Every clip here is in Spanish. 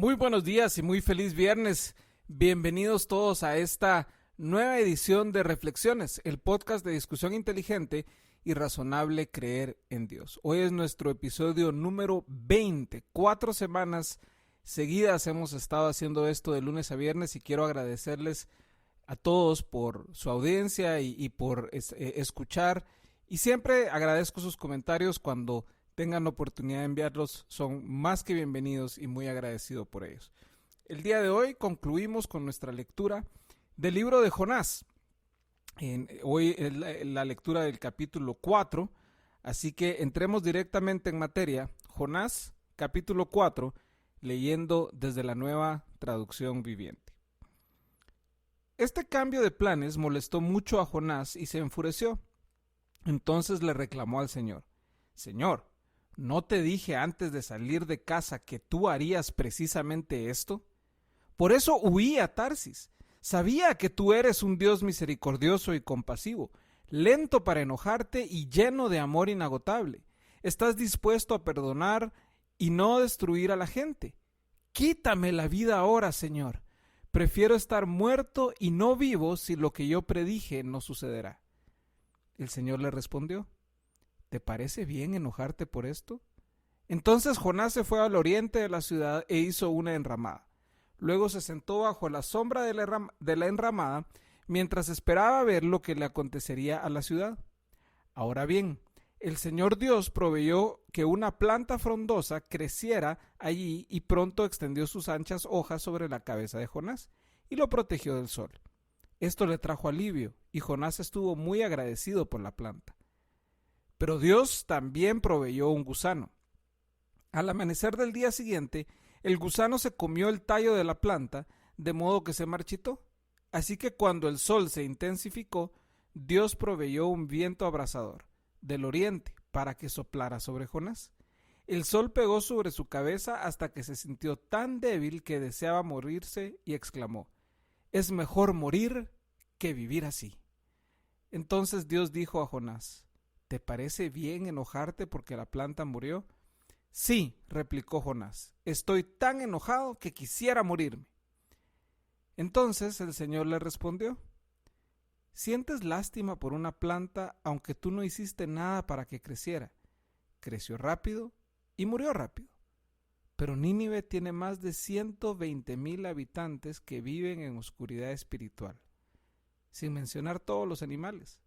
Muy buenos días y muy feliz viernes. Bienvenidos todos a esta nueva edición de Reflexiones, el podcast de discusión inteligente y razonable creer en Dios. Hoy es nuestro episodio número 20. 4 semanas seguidas hemos estado haciendo esto de lunes a viernes y quiero agradecerles a todos por su audiencia y por escuchar. Y siempre agradezco sus comentarios cuando tengan la oportunidad de enviarlos, son más que bienvenidos y muy agradecido por ellos. El día de hoy concluimos con nuestra lectura del libro de Jonás. Hoy es la lectura del capítulo 4, así que entremos directamente en materia. Jonás, capítulo 4, leyendo desde la Nueva Traducción Viviente. Este cambio de planes molestó mucho a Jonás y se enfureció. Entonces le reclamó al Señor: Señor, ¿no te dije antes de salir de casa que tú harías precisamente esto? Por eso huí a Tarsis. Sabía que tú eres un Dios misericordioso y compasivo, lento para enojarte y lleno de amor inagotable. Estás dispuesto a perdonar y no destruir a la gente. Quítame la vida ahora, Señor. Prefiero estar muerto y no vivo si lo que yo predije no sucederá. El Señor le respondió: ¿te parece bien enojarte por esto? Entonces Jonás se fue al oriente de la ciudad e hizo una enramada. Luego se sentó bajo la sombra de la enramada mientras esperaba ver lo que le acontecería a la ciudad. Ahora bien, el Señor Dios proveyó que una planta frondosa creciera allí y pronto extendió sus anchas hojas sobre la cabeza de Jonás y lo protegió del sol. Esto le trajo alivio y Jonás estuvo muy agradecido por la planta. Pero Dios también proveyó un gusano. Al amanecer del día siguiente, el gusano se comió el tallo de la planta, de modo que se marchitó. Así que cuando el sol se intensificó, Dios proveyó un viento abrasador del oriente para que soplara sobre Jonás. El sol pegó sobre su cabeza hasta que se sintió tan débil que deseaba morirse y exclamó: «Es mejor morir que vivir así». Entonces Dios dijo a Jonás: ¿te parece bien enojarte porque la planta murió? Sí, replicó Jonás, estoy tan enojado que quisiera morirme. Entonces el Señor le respondió: ¿sientes lástima por una planta aunque tú no hiciste nada para que creciera? Creció rápido y murió rápido. Pero Nínive tiene más de 120,000 habitantes que viven en oscuridad espiritual, sin mencionar todos los animales.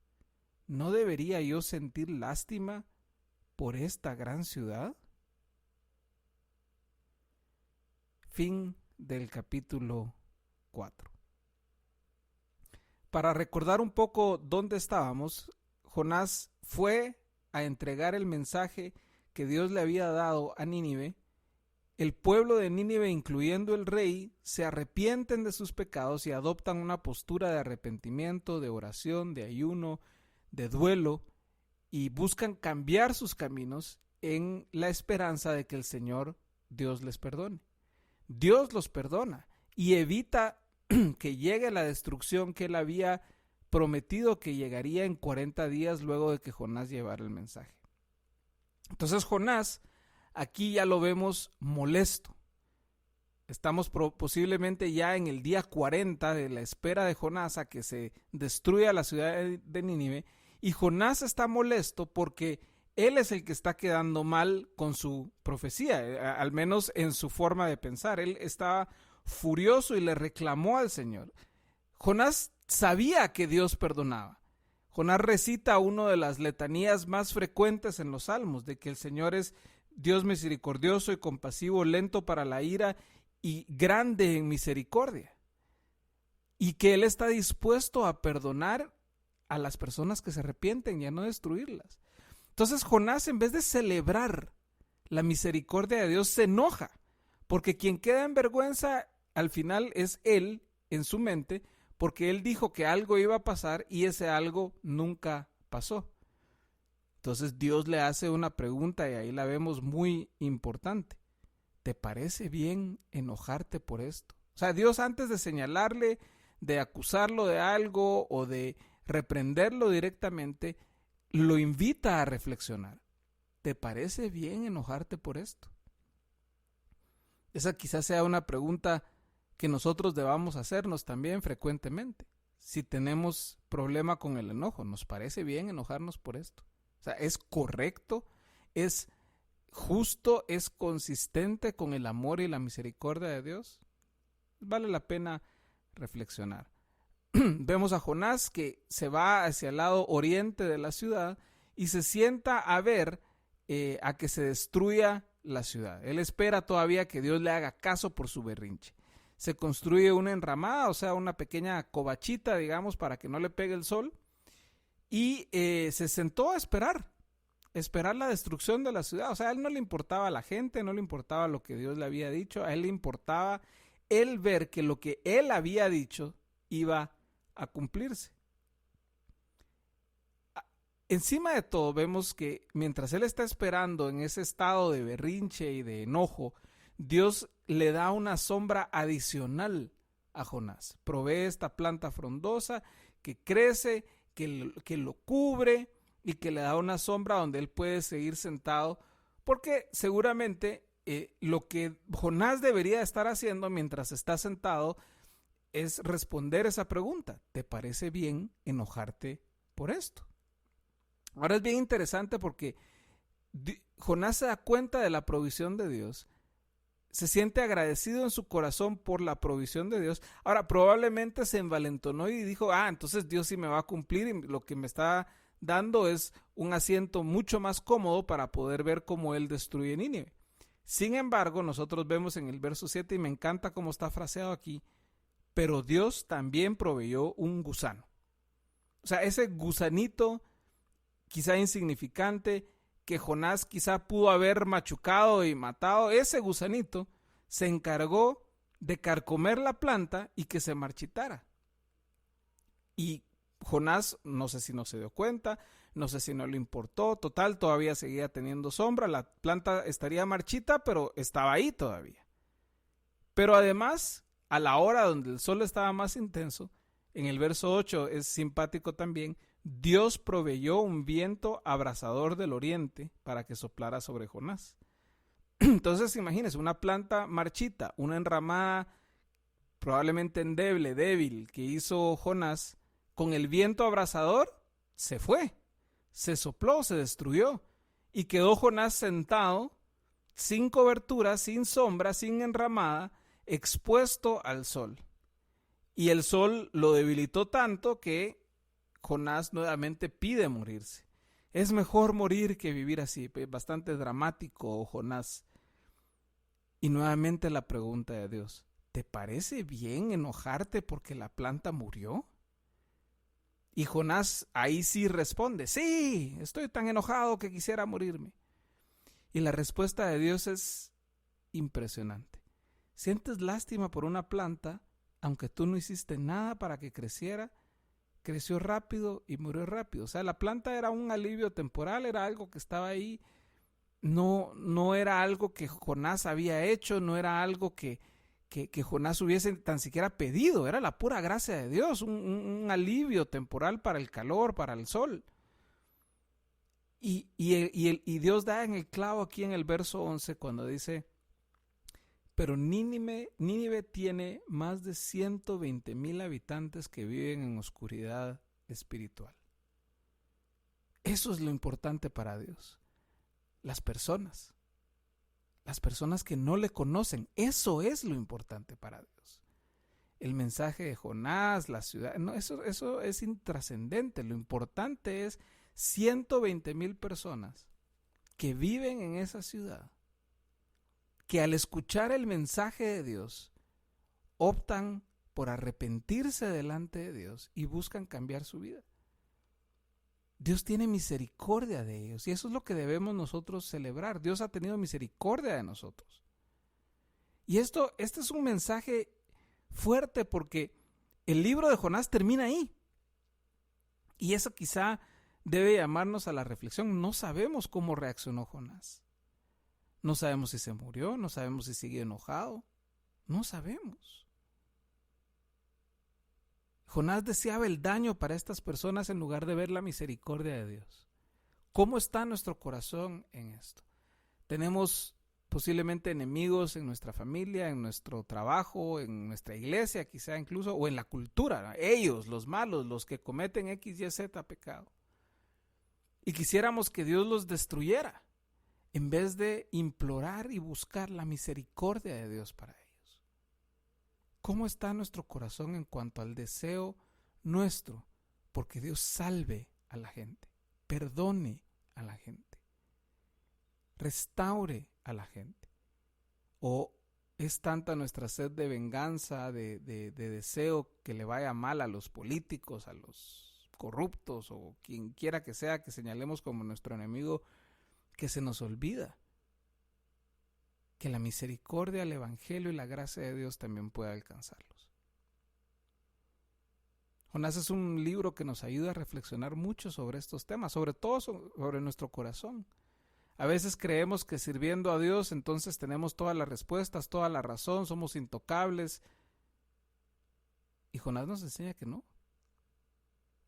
¿No debería yo sentir lástima por esta gran ciudad? Fin del capítulo 4. Para recordar un poco dónde estábamos, Jonás fue a entregar el mensaje que Dios le había dado a Nínive. El pueblo de Nínive, incluyendo el rey, se arrepienten de sus pecados y adoptan una postura de arrepentimiento, de oración, de ayuno, de duelo, y buscan cambiar sus caminos en la esperanza de que el Señor Dios les perdone. Dios los perdona y evita que llegue la destrucción que él había prometido que llegaría en 40 días luego de que Jonás llevara el mensaje. Entonces Jonás aquí ya lo vemos molesto. Estamos posiblemente ya en el día 40 de la espera de Jonás a que se destruya la ciudad de Nínive, y Jonás está molesto porque él es el que está quedando mal con su profecía, al menos en su forma de pensar. Él estaba furioso y le reclamó al Señor. Jonás sabía que Dios perdonaba. Jonás recita una de las letanías más frecuentes en los Salmos, de que el Señor es Dios misericordioso y compasivo, lento para la ira y grande en misericordia. Y que Él está dispuesto a perdonar a las personas que se arrepienten y a no destruirlas. Entonces Jonás, en vez de celebrar la misericordia de Dios, se enoja, porque quien queda en vergüenza al final es él en su mente, porque él dijo que algo iba a pasar y ese algo nunca pasó. Entonces Dios le hace una pregunta y ahí la vemos muy importante: ¿te parece bien enojarte por esto? O sea, Dios, antes de señalarle, de acusarlo de algo o de reprenderlo directamente, lo invita a reflexionar. ¿Te parece bien enojarte por esto? Esa quizás sea una pregunta que nosotros debamos hacernos también frecuentemente. Si tenemos problema con el enojo, ¿nos parece bien enojarnos por esto? O sea, ¿es correcto? ¿Es justo? ¿Es consistente con el amor y la misericordia de Dios? Vale la pena reflexionar. Vemos a Jonás que se va hacia el lado oriente de la ciudad y se sienta a ver a que se destruya la ciudad. Él espera todavía que Dios le haga caso por su berrinche. Se construye una enramada, o sea, una pequeña covachita, digamos, para que no le pegue el sol. Y se sentó a esperar la destrucción de la ciudad. O sea, a él no le importaba la gente, no le importaba lo que Dios le había dicho. A él le importaba el ver que lo que él había dicho iba a cumplirse. Encima de todo, vemos que mientras él está esperando en ese estado de berrinche y de enojo, Dios le da una sombra adicional a Jonás. Provee esta planta frondosa que crece, que lo cubre y que le da una sombra donde él puede seguir sentado, porque seguramente lo que Jonás debería estar haciendo mientras está sentado es responder esa pregunta. ¿Te parece bien enojarte por esto? Ahora es bien interesante porque Jonás se da cuenta de la provisión de Dios, se siente agradecido en su corazón por la provisión de Dios. Ahora probablemente se envalentonó y dijo, entonces Dios sí me va a cumplir y lo que me está dando es un asiento mucho más cómodo para poder ver cómo Él destruye Nínive. Sin embargo, nosotros vemos en el verso 7, y me encanta cómo está fraseado aquí, pero Dios también proveyó un gusano. O sea, ese gusanito quizá insignificante, que Jonás quizá pudo haber machucado y matado, ese gusanito se encargó de carcomer la planta y que se marchitara. Y Jonás, no sé si no se dio cuenta, no sé si no le importó, total, todavía seguía teniendo sombra, la planta estaría marchita, pero estaba ahí todavía. Pero además, a la hora donde el sol estaba más intenso, en el verso 8 es simpático también, Dios proveyó un viento abrasador del oriente para que soplara sobre Jonás. Entonces imagínense, una planta marchita, una enramada probablemente endeble, débil, que hizo Jonás, con el viento abrasador se fue, se sopló, se destruyó y quedó Jonás sentado, sin cobertura, sin sombra, sin enramada, expuesto al sol. Y el sol lo debilitó tanto que Jonás nuevamente pide morirse. Es mejor morir que vivir así. Bastante dramático, Jonás. Y nuevamente la pregunta de Dios: ¿te parece bien enojarte porque la planta murió? Y Jonás ahí sí responde: sí, estoy tan enojado que quisiera morirme. Y la respuesta de Dios es impresionante. Sientes lástima por una planta, aunque tú no hiciste nada para que creciera. Creció rápido y murió rápido. O sea, la planta era un alivio temporal, era algo que estaba ahí. No era algo que Jonás había hecho, no era algo que Jonás hubiese tan siquiera pedido. Era la pura gracia de Dios, un alivio temporal para el calor, para el sol. Y Dios da en el clavo aquí en el verso 11 cuando dice: pero Nínive tiene más de 120,000 habitantes que viven en oscuridad espiritual. Eso es lo importante para Dios. Las personas que no le conocen, eso es lo importante para Dios. El mensaje de Jonás, la ciudad, no, eso es intrascendente. Lo importante es 120,000 personas que viven en esa ciudad, que al escuchar el mensaje de Dios optan por arrepentirse delante de Dios y buscan cambiar su vida. Dios tiene misericordia de ellos y eso es lo que debemos nosotros celebrar. Dios ha tenido misericordia de nosotros. Y este es un mensaje fuerte porque el libro de Jonás termina ahí. Y eso quizá debe llamarnos a la reflexión. No sabemos cómo reaccionó Jonás. No sabemos si se murió, no sabemos si sigue enojado, no sabemos. Jonás deseaba el daño para estas personas en lugar de ver la misericordia de Dios. ¿Cómo está nuestro corazón en esto? Tenemos posiblemente enemigos en nuestra familia, en nuestro trabajo, en nuestra iglesia, quizá incluso, o en la cultura. Ellos, los malos, los que cometen X, Y, Z pecado. Y quisiéramos que Dios los destruyera, en vez de implorar y buscar la misericordia de Dios para ellos. ¿Cómo está nuestro corazón en cuanto al deseo nuestro? Porque Dios salve a la gente, perdone a la gente, restaure a la gente. ¿O es tanta nuestra sed de venganza, de deseo que le vaya mal a los políticos, a los corruptos o quien quiera que sea que señalemos como nuestro enemigo, que se nos olvida que la misericordia, el evangelio y la gracia de Dios también puede alcanzarlos? Jonás es un libro que nos ayuda a reflexionar mucho sobre estos temas, sobre todo sobre nuestro corazón. A veces creemos que sirviendo a Dios entonces tenemos todas las respuestas, toda la razón, somos intocables. Y Jonás nos enseña que no.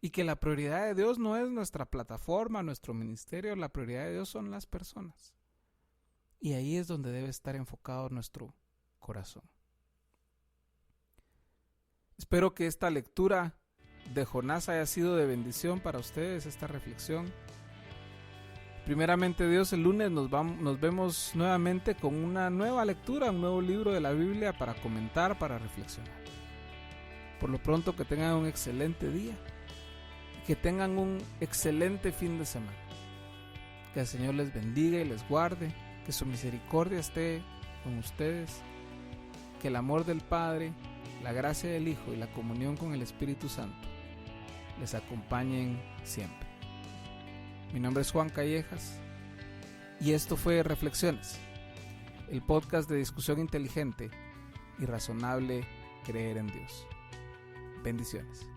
Y que la prioridad de Dios no es nuestra plataforma, nuestro ministerio, la prioridad de Dios son las personas. Y ahí es donde debe estar enfocado nuestro corazón. Espero que esta lectura de Jonás haya sido de bendición para ustedes, esta reflexión. Primeramente Dios, el lunes nos vemos nuevamente con una nueva lectura, un nuevo libro de la Biblia para comentar, para reflexionar. Por lo pronto, que tengan un excelente día, que tengan un excelente fin de semana. Que el Señor les bendiga y les guarde, que su misericordia esté con ustedes, que el amor del Padre, la gracia del Hijo y la comunión con el Espíritu Santo les acompañen siempre. Mi nombre es Juan Callejas y esto fue Reflexiones, el podcast de discusión inteligente y razonable creer en Dios. Bendiciones.